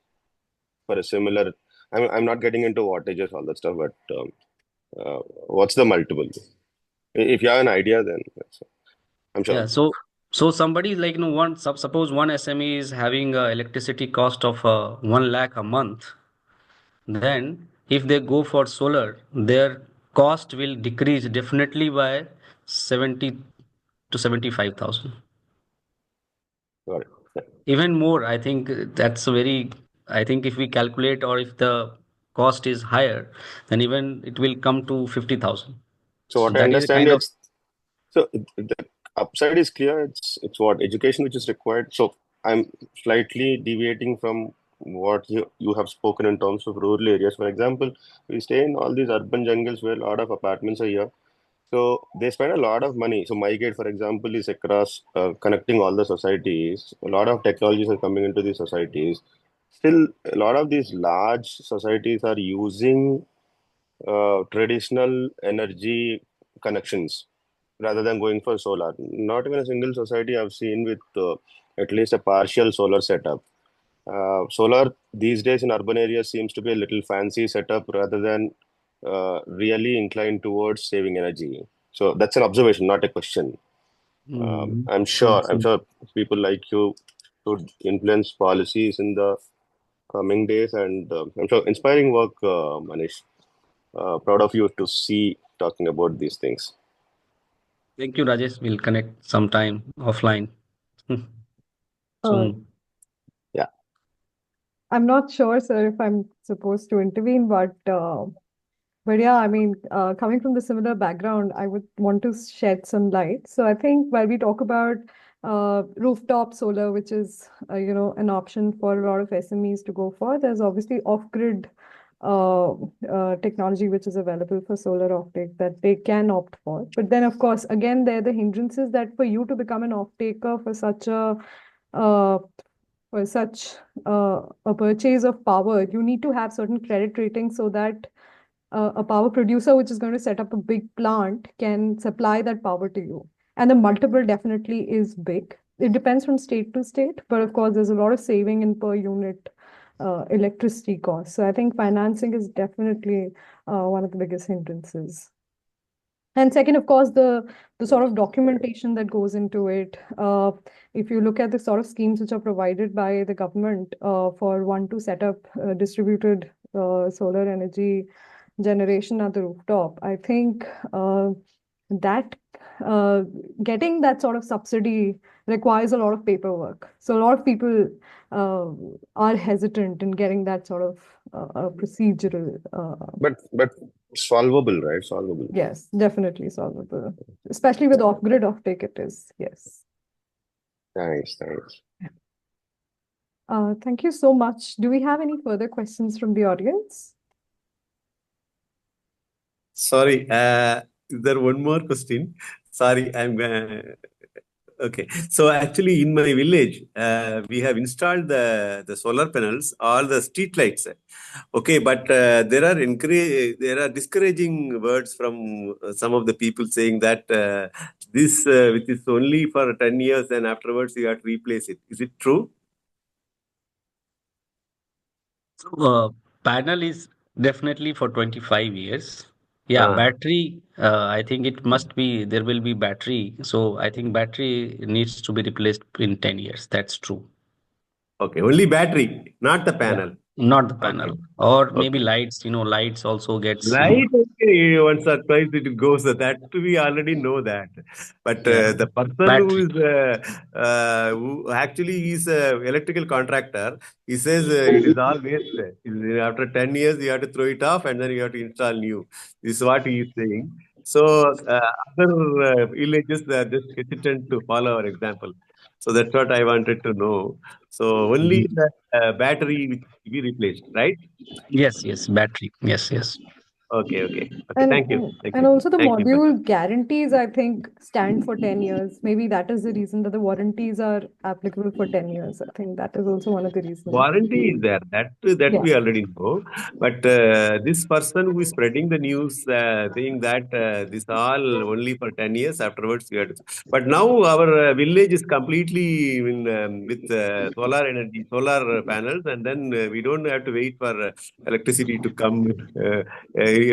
D: for a similar? I'm not getting into wattages, all that stuff, but what's the multiple? If you have an idea, then I'm sure.
B: Yeah, so somebody like suppose one SME is having a electricity cost of 1 lakh a month, then if they go for solar, their cost will decrease definitely by 70 to 75,000.
E: Got it. Yeah.
B: Even more, I think that's a very, I think if we calculate or if the cost is higher, then even it will come to 50,000.
E: So
B: So
E: what I
B: that is a
E: understand
B: kind of,
E: is, so the upside is clear. It's what education which is required. So I'm slightly deviating from what you have spoken in terms of rural areas. For example, we stay in all these urban jungles where a lot of apartments are here. So they spend a lot of money. So MyGate, for example, is across connecting all the societies. A lot of technologies are coming into these societies. Still, a lot of these large societies are using traditional energy connections rather than going for solar. Not even a single society I've seen with at least a partial solar setup. Solar these days in urban areas seems to be a little fancy setup rather than really inclined towards saving energy. So that's an observation, not a question.
B: mm,
E: I'm
B: true,
E: sure
B: true.
E: people like you should influence policies in the coming days, and I'm sure inspiring work, Manish. Proud of you to see talking about these things.
B: Thank you, Rajesh. We'll connect sometime offline
A: Uh,
B: soon.
E: Yeah.
A: I'm not sure, sir, if I'm supposed to intervene, but yeah, I mean, coming from the similar background, I would want to shed some light. So I think while we talk about rooftop solar, which is an option for a lot of SMEs to go for, there's obviously off-grid technology which is available for solar offtake that they can opt for. But then, of course, again, there are the hindrances that for you to become an off-taker for such uh, a purchase of power, you need to have certain credit rating so that a power producer which is going to set up a big plant can supply that power to you. And the multiple definitely is big. It depends from state to state, but of course, there's a lot of saving in per unit electricity cost. So I think financing is definitely one of the biggest hindrances. And second, of course, the sort of documentation that goes into it. If you look at the sort of schemes which are provided by the government for one to set up distributed solar energy generation at the rooftop, I think that getting that sort of subsidy requires a lot of paperwork. So a lot of people uh, are hesitant in getting that sort of procedural.
E: But solvable, right? Solvable.
A: Yes, definitely solvable, especially with off-grid offtake. It is, yes.
E: Thanks, thanks.
A: Thank you so much. Do we have any further questions from the audience?
D: Sorry, is there one more question? Sorry, I'm okay. So actually, in my village, we have installed the solar panels, all the street lights. Okay, but there are discouraging words from some of the people saying that this which is only for 10 years and afterwards you have to replace it. Is it true?
B: So, panel is definitely for 25 years. Yeah,
D: Ah,
B: battery, I think it must be, there will be battery. So I think battery needs to be replaced in 10 years. That's true.
D: okay, only battery, not the
B: Yeah,
D: panel.
B: not the
D: Okay,
B: panel. Or maybe
D: okay.
B: lights, lights also gets,
D: Light, okay, once or twice it goes. That we already know that. But
B: yeah,
D: the person
B: battery.
D: who actually is a electrical contractor, he says it is all waste. After 10 years, you have to throw it off and then you have to install new. This is what he is saying. So other villages are just hesitant to follow our example. So that's what I wanted to know. So only
B: Mhm.
D: the battery which will be replaced, right?
B: Yes, yes, battery. Yes, yes.
D: Okay, okay, okay.
A: And
D: Thank you, thank
A: and
D: you,
A: also the
D: thank you for that.
A: module guarantees, I think, stand for 10 years. Maybe that is the reason that the warranties are applicable for 10 years. I think that is also one of the reasons.
D: Warranty is there. That
A: Yeah.
D: we already know. But this person who is spreading the news, saying that this all only for 10 years. Afterwards, we have to. But now our village is completely with solar energy, solar panels, and then we don't have to wait for electricity to come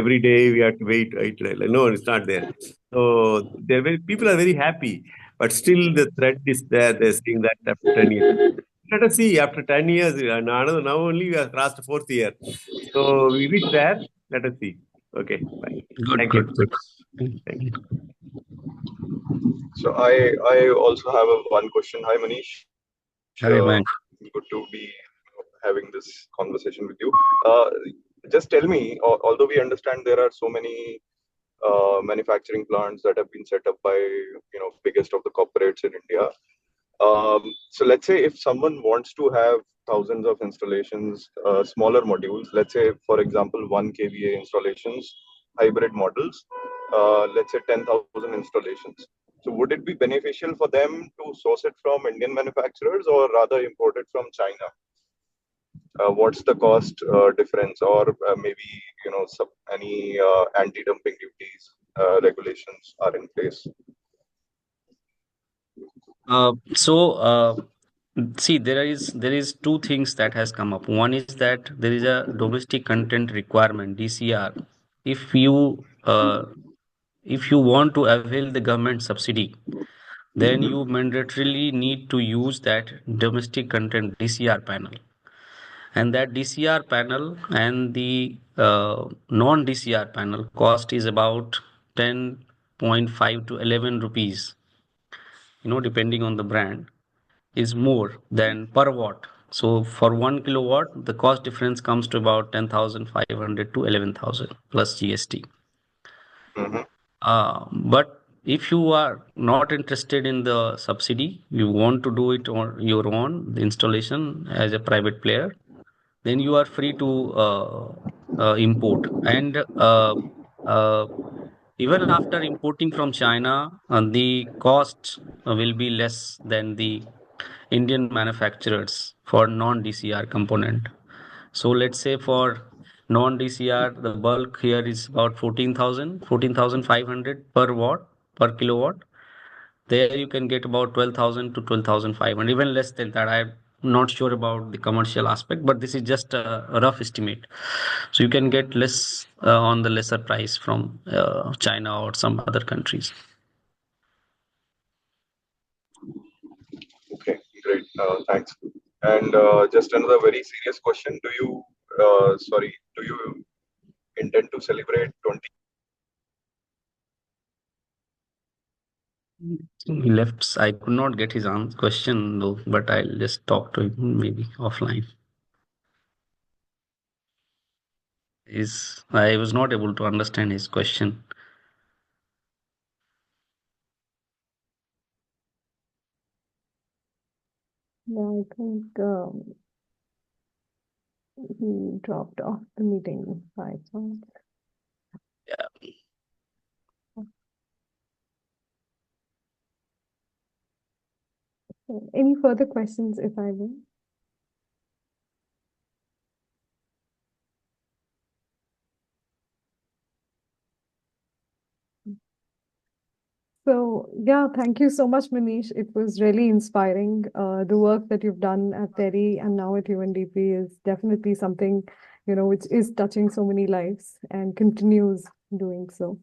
D: every day. We have to wait. No, it's not there. So people are very happy. But still, the threat is there. They're saying that after 10 years. Let us see after 10 years. Now only we have crossed fourth year. So we reach there. Let us see. Okay, bye.
B: Good,
D: Thank you.
B: good, good.
D: Thank you.
F: So I also have one question. Hi, Manish.
B: Hi, man.
F: Good to be having this conversation with you. Uh, just tell me, although we understand there are so many manufacturing plants that have been set up by biggest of the corporates in India. So let's say if someone wants to have thousands of installations, smaller modules, let's say for example 1 kVA installations, hybrid models, let's say 10,000 installations. So would it be beneficial for them to source it from Indian manufacturers or rather import it from China? What's the cost difference, or maybe any anti-dumping duties regulations are in place?
B: See, there is two things that has come up. One is that there is a domestic content requirement, DCR. If you if you want to avail the government subsidy, then you mandatorily need to use that domestic content DCR panel. And that DCR panel and the non-DCR panel cost is about 10.5 to 11 rupees, depending on the brand, is more than per watt. So for 1 kilowatt, the cost difference comes to about 10,500 to 11,000 plus GST.
F: Mhm.
B: But if you are not interested in the subsidy, you want to do it on your own, the installation as a private player, then you are free to import. And uh, even after importing from China, the cost will be less than the Indian manufacturers for non-DCR component. So let's say for non-DCR, the bulk here is about 14,500 per watt, per kilowatt. There you can get about 12,000 to 12,500, even less than that. I'm not sure about the commercial aspect, but this is just a rough estimate. So you can get less on the lesser price from China or some other countries.
F: Okay, great. Thanks. And just another very serious question. Do you intend to celebrate 20?
B: He left. I could not get his question though, but I'll just talk to him maybe offline. I was not able to understand his question.
A: Yeah, I think he dropped off the meeting by chance.
B: Yeah.
A: Any further questions, if I may? So, yeah, thank you so much, Manish. It was really inspiring. The work that you've done at Terry and now at UNDP is definitely something, which is touching so many lives and continues doing so.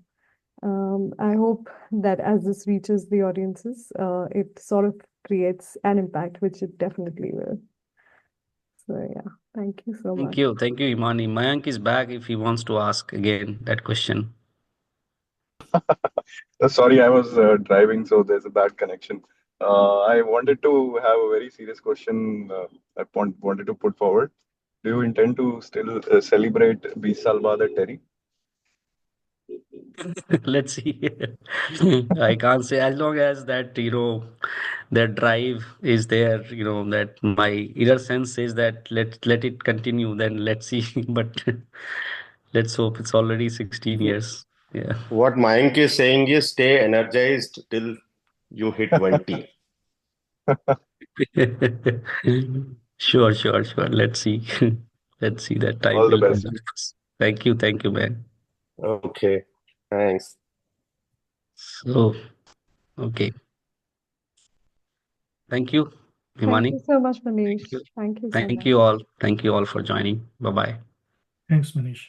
A: I hope that as this reaches the audiences, it sort of creates an impact, which it definitely will. So, yeah, thank you so much.
B: Thank you, Imani. Mayank is back if he wants to ask again that question.
F: Sorry, I was driving, so there's a bad connection. I wanted to have a very serious question wanted to put forward. Do you intend to still celebrate Bisalva the Terry?
B: Let's see. I can't say, as long as that, that drive is there, that my inner sense says that let it continue, then let's see. But let's hope. It's already 16 years. Yeah.
E: What Mayank is saying is stay energized till you hit 20.
B: Sure. Let's see. Let's see, that time
F: All the
B: will come.
F: best.
B: Thank you, man.
E: Okay, thanks.
B: So, okay. Thank you,
A: Thank
B: Himani.
A: you so much, Manish.
B: Thank you.
A: Thank you so much.
B: Thank you all. Thank you all for joining. Bye bye.
C: Thanks, Manish.